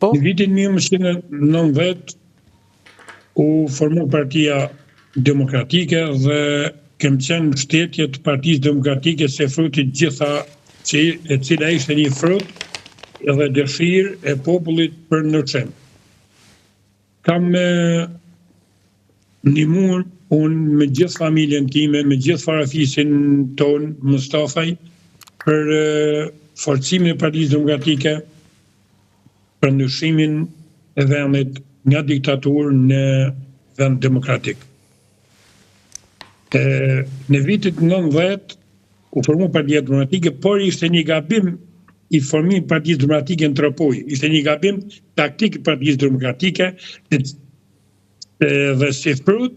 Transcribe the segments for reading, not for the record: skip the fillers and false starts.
Në vitin 1990 u formu Partia Demokratike dhe kem qenë mbështetje të Partisë Demokratike se fruti gjitha e cila ishte një frut edhe dëshirë e popullit për ndryshim. Kam ndihmuar unë me gjithë familjen time, me gjithë farafisin ton, Mustafaj, për forcimin e Partisë Demokratike, për ndryshimin e vendit nga diktaturë në vend demokratik. Në vitit 90 u formu Partia Demokratike, por ishte një gabim i formimit Partisë Demokratike në Tropoj. Ishte një gabim taktik i Partisë Demokratike dhe si frut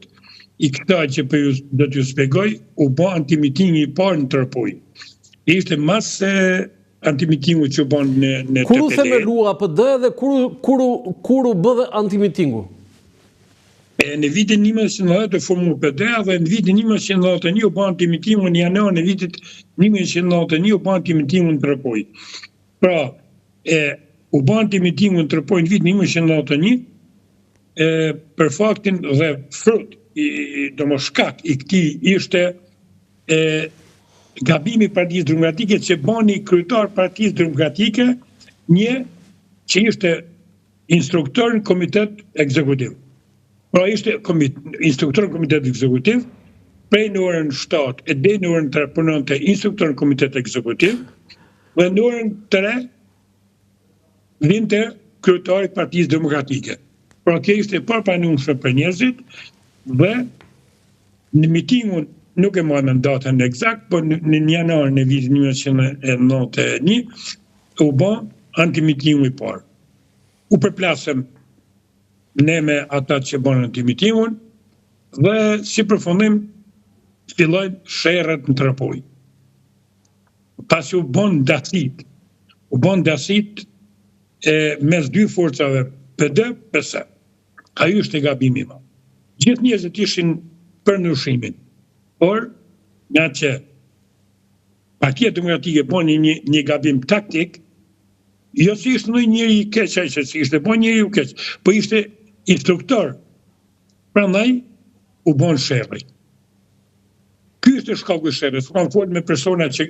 i këta që do t'ju shpjegoj, u bë antimitingi i parë në Tropoj. Ishte mas antimitingu që u bën në Kur u themelua APD dhe kur u bë dhe antimitingu? Në vitin 1990 u formu PD-a dhe në vitin 1991 u bë antimitingu në janar në vitit 1991 u bë antimitingu në Tropoj. Pra, u bë antimitingu në Tropoj në vitin 1991 për faktin dhe frut, shkak i këtij ishte gabimi i Partisë Demokratike që bani kryetar Partisë Demokratike një që ishte instruktor në komitet ekzekutiv. Pra ishte instruktor në komitet ekzekutiv, prej në orën 7 e deri në orën 3 punonte instruktor në komitet ekzekutiv, dhe në orën 3 vinte kryetari i Partisë Demokratike. Pra kjo ishte parapranueshme për njerëzit dhe në mitingun nuk e marrë në datën eksakt, por në janar në vitin 1991 u bë antimitingu i parë. U përplasëm ne me ata që bën antimitingun dhe si përfundim fillojnë sherrët në Tropoj. Pasi u bën dasit mes dy forcave PD, PS. Ai ishte gabimi im. Gjithë njerëzit ishin për ndryshimin. Por, nga që Partia Demokratike bën një gabim taktik, jo si ishte ndonjë njeri i keq, që si ishte bën njeri i keq, po ishte instruktor. Prandaj u bën sherrri. Ky ishte shkaku i sherrrit. Kam folur me persona që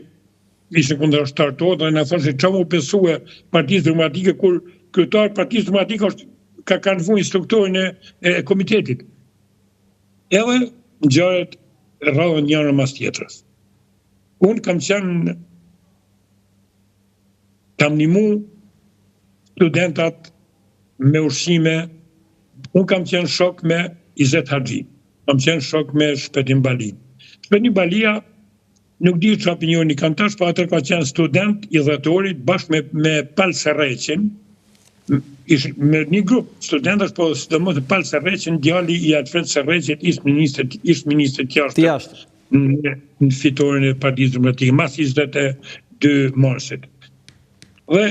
ishin kundërshtar to dhe na thonë se çfarë u besua Partisë Demokratike kur kryetari i Partisë Demokratike ka kanë vënë instruktorin e komitetit. Edhe ngjarjet rradhën njëra mas tjetrës. Unë kam ndihmu studentat me ushqime, unë kam qenë shok me Izet Haxhi, kam qenë shok me Shpetin Balin. Shpetin Balia nuk di çfarë opinioni kanë tash, po atër ka qenë student i dhëtorit bashkë me Pal Serreqin, me një grup studentësh, po sidomos Pal Serreqin, djali i Alfred Serreqit, ish ministër jashtë në fitoren e Partisë Demokratike, mas 22 marsit. Dhe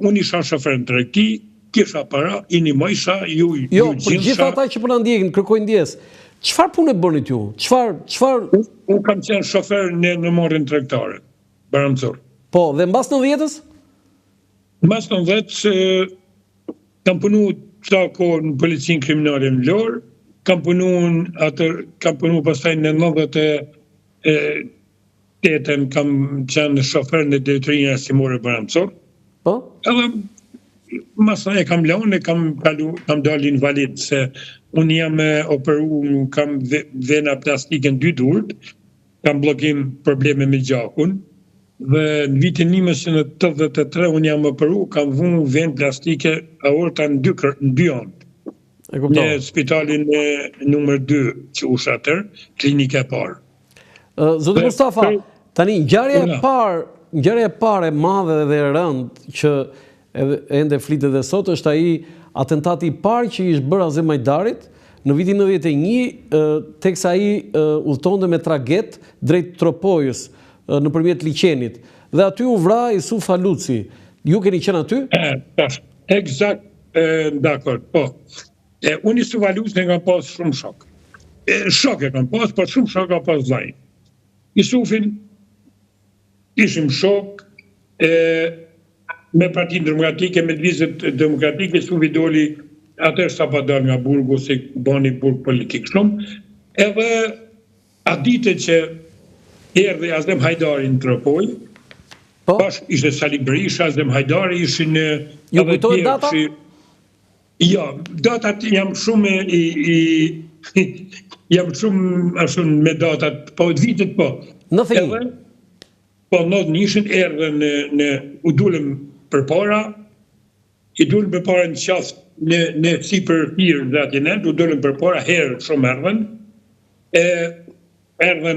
unë isha shofer në tregti, kisha para, i nimojsha, ju gjitha. Jo, për gjitha ata që po na ndjekin, kërkojnë ndjes. Çfarë punë bënit ju? Çfarë? Unë kam qenë shofer në morën tregtare, Baramzor. Po, dhe mbas 90-s? Mbas 90-s kam punu këta kohë në policinë kriminale në Vlorë, kam punu pastaj në 98-ën kam qenë shofer në drejtorinë arsimore Baramzor. Po? Edhe masaj e kam lanë, kam dalë invalid, se unë jam operu, kam vena plastike në 2 durët, kam blokim probleme me gjakun, dhe në vitin 1983 unë jam operu, kam vënë venë plastike aorta në 2 anë. Në spitalin numër 2 që u shatër, klinika e parë. Zotë Mustafa, tani, ngjarja e parë e madhe dhe e rëndë që ende flitet dhe sot është ai atentati i parë që ish bërë Azem Hajdarit në vitin 91, teksa ai udhtonte me traget drejt Tropojës nëpërmjet liçenit. Dhe aty u vra Isuf Haluci. Ju keni qenë aty? Eksakt, dakor, po. Unë Isuf Haluci ne kam pas shumë shok. Shok e kam pas, por shumë shok kam pas vllai. Isufin ishim shok, me Partinë Demokratike, me Lvizjet Demokratike, Suvi doli atër sa pa dal nga burgu, si bani burg politik shumë, edhe adite që erdhe Azem Hajdari në Tropoj, bashkë ishte Sali Berisha, Azem Hajdari ishin... Ju kujtojnë data? Ja, datat jam shumë jam shumë ashun me datat, po të vitet po. Në fillim? Po, në nishin erdhe u dulem për para, i dulem për para në qafë në si për firë dhe atje në, u dulem për para herë shumë erdhen, erdhe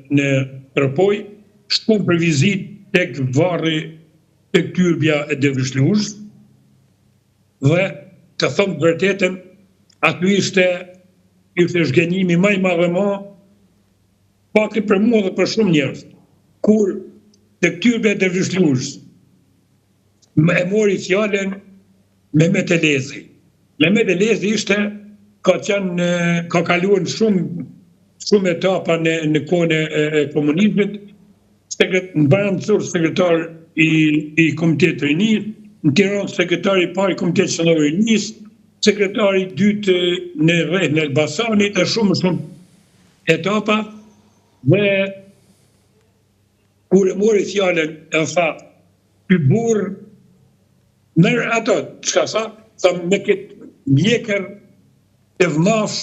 në Tropoj, shkum për vizit tek varri tek tyrbja e Devishlush, dhe të thëmë vërtetën, aty ishte shgënjimi maj madhe ma, pak për mua dhe për shumë njerëz, kur tek tyrbja e Devishlush, e mori fjallën Mehmet Elezi. Mehmet Elezi ishte, ka kaluar shumë etapa në kohën e komunizmit, në Barancur sekretar i Komitetit të Rinis, në Tiranë sekretari i parë i Komitetit Qendror i Rinis, sekretari i dytë në rreth në Elbasanit, e shumë etapa, dhe kur e mori fjallën e tha, ky burr nërë ato, çka tha me këtë mjekër të vllash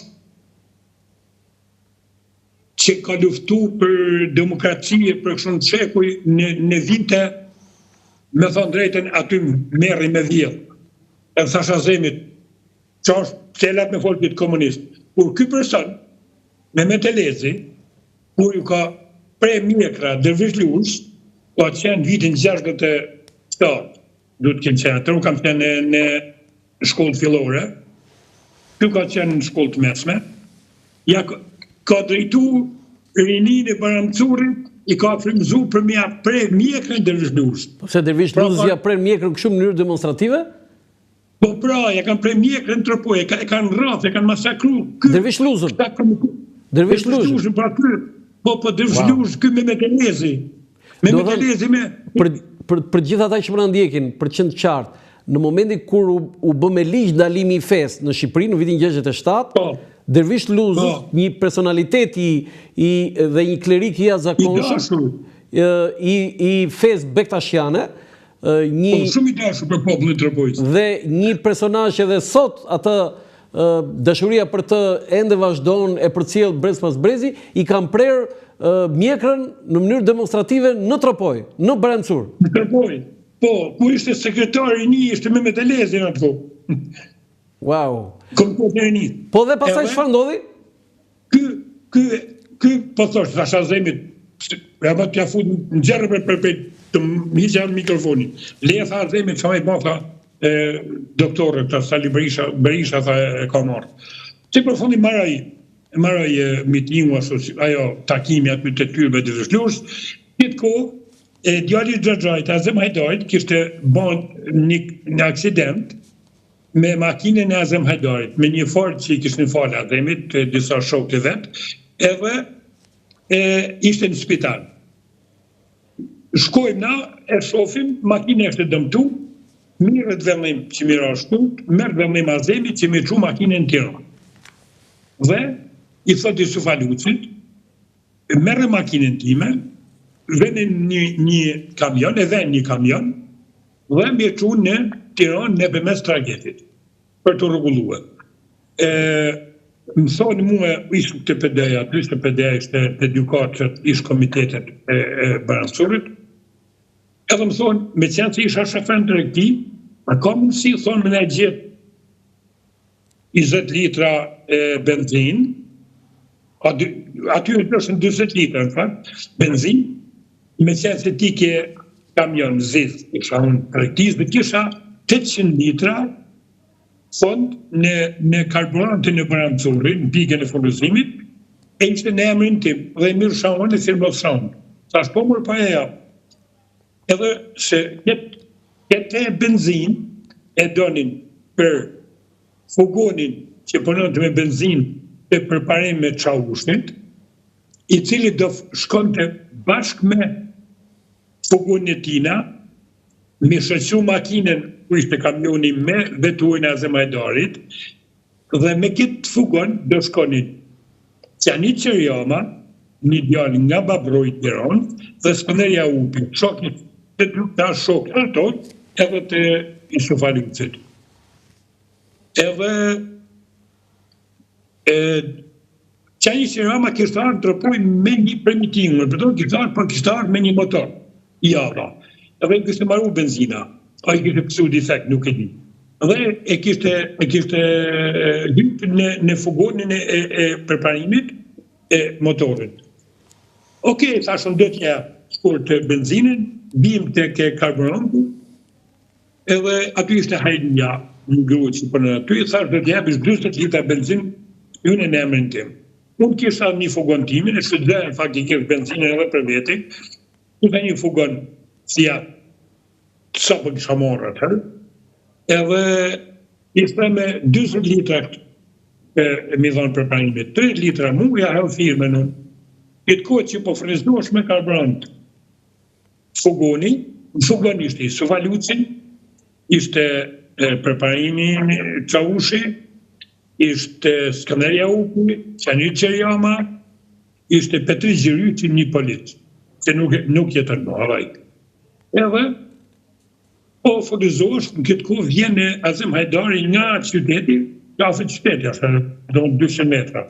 që ka luftu për demokracie, për kështu shekuj në vite, me thonë drejten, aty merri me vjellë. E thash Azemit, që është telat me folkit komunist. Kur ky person, Mehmet Elezi, kur ju ka pre mjekra Devishlush, ka qenë vitin 67, du të kemë qenë, atër u kam qenë në shkollë fillore, ky ka qenë në shkollë të mesme, ja ka drejtu rinin e Baramcurit, i ka frymëzu për mja pre mjekrën Devishlush. Se Devishlush ja pre mjekrën kështu në mënyrë demonstrative? Po pra, ja kanë pre mjekrën në Tropoj, e kanë rrath, e kanë masakru. Devishlushën? Devishlushën? Po, Devishlush, ky Mehmet Elezi. Mehmet Elezi me... Për gjithë ata që më ndjekin, për qenë qartë, në momentin kur u bë me ligj ndalimi i fesë në Shqipëri në vitin 67, Devishlush, një personalitet dhe një klerik i jashtëzakonshëm i fesë bektashiane, shumë i dashur për popullin e Tropojës. Dhe një personazh edhe sot atë dashuria për të ende vazhdon e përcjell brez pas brezi, i kanë prerë mjekrën në mënyrë demonstrative në Tropoj, në Barancur. Në Tropoj, po, ku ishte sekretari i një, ishte Mehmet Elezi në atë. Wow. Komitetin e një. Po dhe pastaj çfarë ndodhi? Ky po thosh thash Azemit, ja më t'ia fut në gjerë për të hiqja mikrofonin. Le tha Azemit çfarë më tha doktorët, Sali Berisha tha e ka marrë. Si përfundi marraj mitingu, ajo takimi aty të tyrbë të Devishlush, këtë kohë djali i Xhaxhait, Azem Hajdarit, kishte bën një aksident me makinën e Azem Hajdarit, me një Ford që i kishin falë Azemit, disa shokë të vet, edhe ishte në spital. Shkojmë na, e shofim, makina është dëmtu, mirët vendim që mira shkut, merë vendim Azemit që me qu makinën në Tiranë. Dhe i thot Jusuf Alucit, merë makinën time, vene një kamion, dhe me qu në Tiranë në përmes tragetit, për të rregulluar. Më thonë mua, ishë të PD-ja, ishte edukatë, ishë komitetet e Barancurit, edhe më thonë, me qenë që isha shofer në tregti, a ka mundësi, thonë, me në gjithë 20 litra benzin, aty është në 20 litra, në fakt, benzin, me qenë se ti ke kamion zith, isha unë tregtis, dhe kisha 800 litra fond në karburantën e Barancurit, në pikën e furnizimit, e ishte në emrin tim, dhe e mirë shaun e thirmot shaun. Sa shpo mërë pa e ja. Edhe se këtë benzin e donin për fugonin që përnët me benzin e përparim me Çavushnit, i cili do shkonte bashkë me fugonin e tina mi shëqru makinën ku ishte kamioni me veturin e Azem Hajdarit, dhe me këtë fugon do shkonin Qanit Qerjama, një djallë nga Babroj Tiran, dhe Skënderja Upi, shokit të ta shok ato, edhe të Isufaliucit. Edhe Qanit Qerjama kishtë arë të rëpoj me një primitivë, kishtë arë me një motor, java. Edhe kishtë maru benzina, a i kishtë pësu defekt, nuk e di. Dhe e kishtë hypë në fugonin e përparimit e motorit. Okej, thashën do t'ja shkur të benzinin, bim të ke karburantu, edhe aty ishte hajnja në gruët që përnë aty, thashë do t'ja bish 20 litra benzin, unë në emrin tim. Unë kishtë një fugon timin, e shëtë faktikisht benzinën edhe për veti, unë një fugon si ja të sa për kisha morë atër, edhe ishte me 20 litra e mi dhonë për pranimit, 3 litra mu, ja hel firme në këtë kohë që po frizdosh me karburant. Fugoni ishte i Sufaliucin, ishte përparimi Qaushi, ishte Skënderja Upi, Qanit Qerjama, ishte Petri Gjiryti një polit, që nuk jetën në havajt. Edhe, po furizosh, në këtë kohë vjene Azem Hajdari nga qyteti, kafe qyteti, ashtë do 200 metra.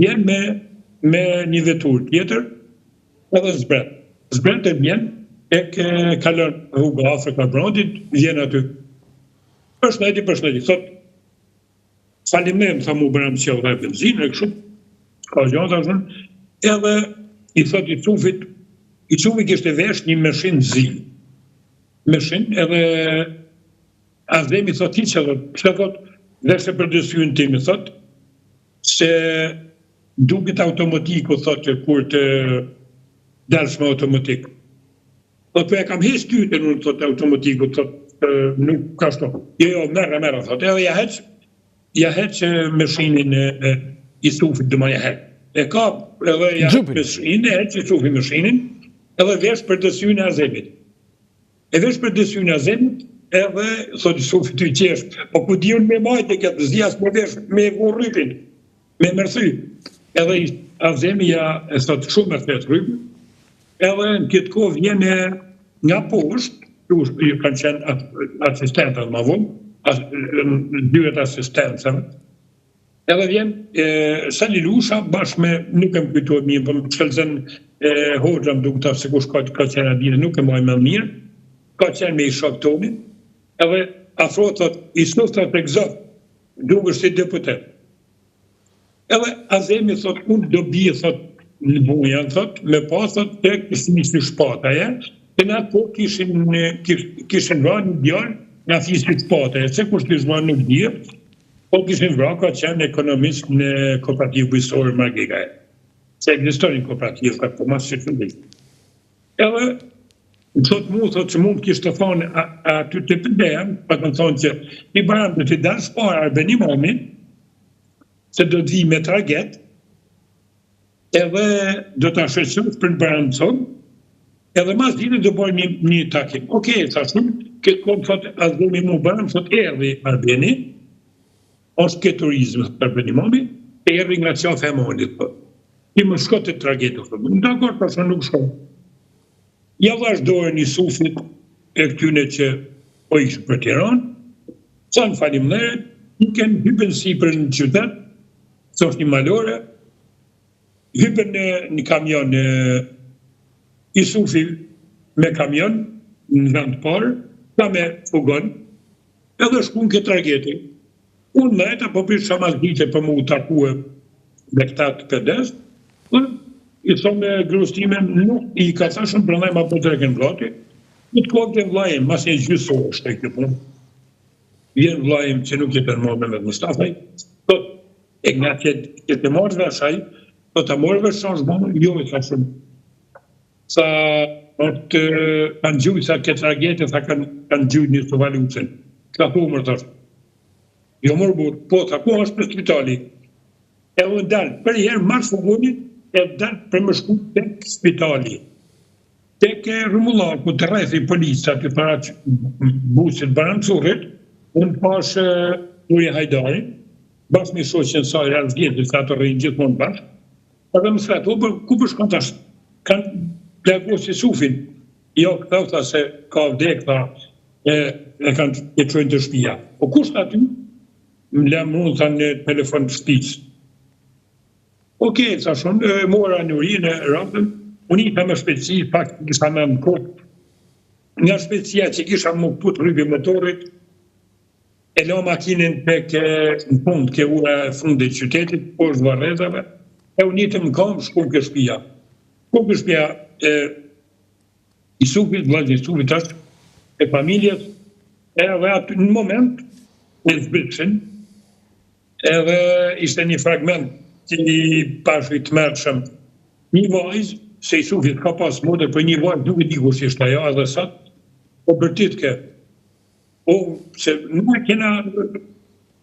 Vjen me një vetur tjetër, edhe zbret. Zbret e vjen, e kalon rruga afër karburantit, vjen aty. Përshëndetje, thot, faleminderit, tha mu bëram që dhe benzinë, e kështu, ka gjatë ashtë, edhe i thot i Cufi kishte vesh një meshin zi. Meshin, edhe Azemi thot i që thot, veshe për dësyën tim, thot, se duket automatikë, thot, kur të dalsh me automatikë. Thot, po e kam hes tyte në thot automatikë, thot, nuk ka shto. Jo, merë, thot, edhe ja heq meshinin i Sufit, dhe ma ja heq. E ka, edhe ja heq meshin, e heq i Sufi meshinin, edhe vesh për dësyën e Azemit. Edhe, thot i Sufi të i qesht, po ku diun me majtë e këtë zjas me vesh me rrypin, me mërthy. Edhe Azemi e thot shumë mërthy të rrypin, edhe në këtë kohë vjene nga poshtë, kanë qenë asistentët ma vonë, dyret asistentëve, edhe vjen Sali Lusha bashkë me, nuk e më kujtojë mirë, për më shkelzen Hoxha më duke ta se kush ka qenë adire, nuk e mojë më mirë, ka qenë me i shok toni, edhe afro thot, i snufta të gëzot, duke si deputet. Edhe Azemi thot, unë do bie thot, në buja, thot, me pa thot, të kështë një shpata, të në atë po kishin vra një djarë nga fisë shpata, se kush të zma nuk dhje, po kishin vra ka qenë ekonomist në kooperativë bujësore Margega. Se egzistorin kooperativë, ka po masë që të ndikë. Edhe, thot mu, thot që mund kishtë të thonë aty të përdejën, pa të thonë që i baran të të dalë shpara Arbenimomi, se do të vi me target, edhe do të ashesës për në baran të thonë, edhe mas dite do bojnë një takim. Okej, thashun, këtë kohë thot, Azemi mu baran, thot erdi Arbeni, është këtë turizmë të Arbenimomi, erdi nga qafe e monit, thot. I më shko të tragetu, thot. Në dakor, pasë nuk shko. Ja vazhdojnë një Sufit e këtyne që po ishë për Tiran, sa në falimderet, në hypen si për në qytet, së është një malore, hypen një kamion i Sufi me kamion, në vend parë, ka me fugon, edhe shkun këtë trageti. Unë me eta po përshë shamas dite për mu takue me këta të pëdes, i thonë me grustime, nuk i ka thashën prandaj ma po të reken vlati, në të kohë të vlajim, mas e gjysë është e këtë punë. Vjen vlajim që nuk jetë në me Mustafaj, thot, e nga që të morë veshaj, thot të morë veshash bëmë, jo i thashën. Sa të kanë gjujë, sa këtë tragete, sa kanë gjujë një Sufaliucin. Ka thu mërë thashë. Jo mërë burë, po, ta ku është për spitali. E unë dalë, për herë marë fugonit, e dalë për më shku të spitali. tek Rumullar, ku të rrethi policë aty para busit barancurit, unë pash Nuri Hajdari, bashkë me shoqen saj Razgjetit, se ato rrinë gjithmonë bashkë, edhe më thretë, ku për shkon tash? Kanë plagosi Sufin. Jo, këta se ka vdek, e kanë jetrojnë të shtëpia. Po kusht aty? Më lemë unë, thanë në telefon të shtëpisë. Okej, thashon, mora Nurinë, rrotën, unë i ka me shpeci, pak kisha me më kohë. Nga shpecia që kisha më put rrybi motorit, e la makinin tek në fund, ke ura e fundit qytetit, poshtë Varrezave, e unë i të më kam shkum ke shtëpia. Shkum ke shtëpia i Sufit, vllazë i Sufit është, e familjes, edhe aty në moment, e zbritëshin, edhe ishte një fragment që i pashu i të mërshëm. Një vajzë, se i Sufit ka pas modër, për një vajzë duke di kush ishte ajo, edhe sot, po bërtitke. O, se nuk kena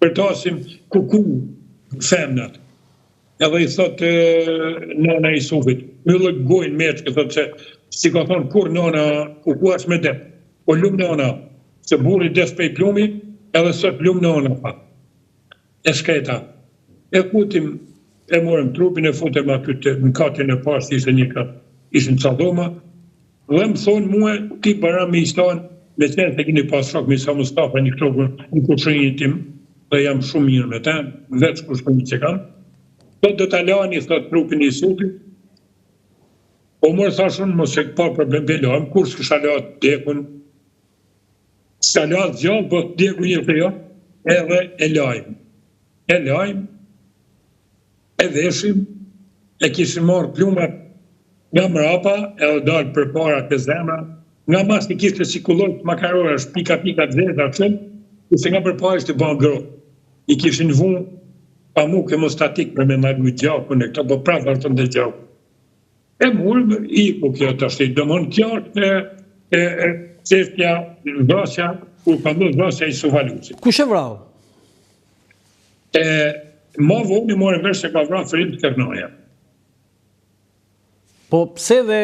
përtasim kuku femnat. Edhe i thot nana i Sufit, më gojnë meqë, thot se si ka thonë kur nana kuku është me dep, po lumë nana, se burri des pej plumi, edhe sot lumë nana pa. E shketa. E kutim, e morëm trupin, e futem aty në katin e pas, ishte një kat, ishte në Caldoma, dhe më thonë muë, ti para me i stanë, me qenë të kini pas shok, me sa Mustafa një krokën në kushërinjë tim, dhe jam shumë mirë me ten, veç kushërinjë që kam, do të lani, thot trupin i Sufit, po mërë thashun, mos e pa problem belojmë, kur s'kësha latë dekun, s'ka latë gjallë, po dekun një të jo, edhe e lajmë. E lajmë, e veshim, e kishim marrë plumat nga mrapa, edhe dalë për para të zemra, nga mas të kishte si kullot makarora, pika të zeta, se nga për para ishte banë grot. I kishin vunë pa mu kemostatik për me marrë gjakun e këta, po prapë artën dhe gjakun. E murë, i po kjo të ashtë, do mënë kjo është qeftja, vrasja, kur pëndu vrasja i Sufalusit. Kush e vrau? Ma vonë i morë vesh se ka vrau Ferit Kernoja. Po pse dhe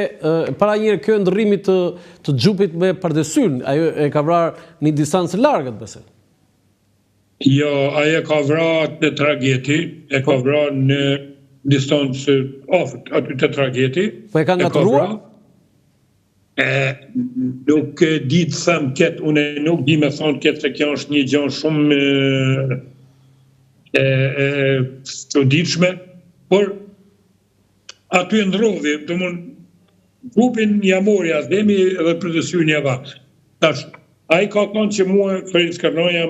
para njërë kjo ndërrimit të gjupit me pardesyn, ajo e ka vrar një distancë largët, bese? Jo, ajo ka vrar të trageti, e ka vrar në distancë aftë aty të trageti. Po e ka nga të ruar? Nuk di të thëmë ketë, unë nuk di me thonë ketë se kjo është një gjanë shumë të ditshme, por aty e ndrodhi, të mund grupin një amorja, dhemi edhe përdesyri një vakë. Tash, a i ka thonë që mua, Ferit Kernoja,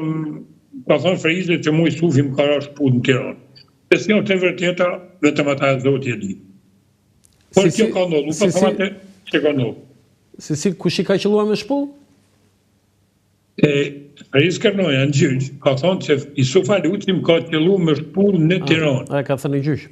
ka thonë Ferizit që mua i Sufi më ka rashë putë në Tiranë. Pesë një të vërteta, vetëm ata e Zoti e di. Por kjo ka ndodhur, po thëmate që ka ndodhur. Si kush i ka qelluar me shpull? Ferit Kernoja në gjyq ka thonë që i Sufaluti më ka qelluar me shpull në Tiranë. A e ka thënë në gjyq?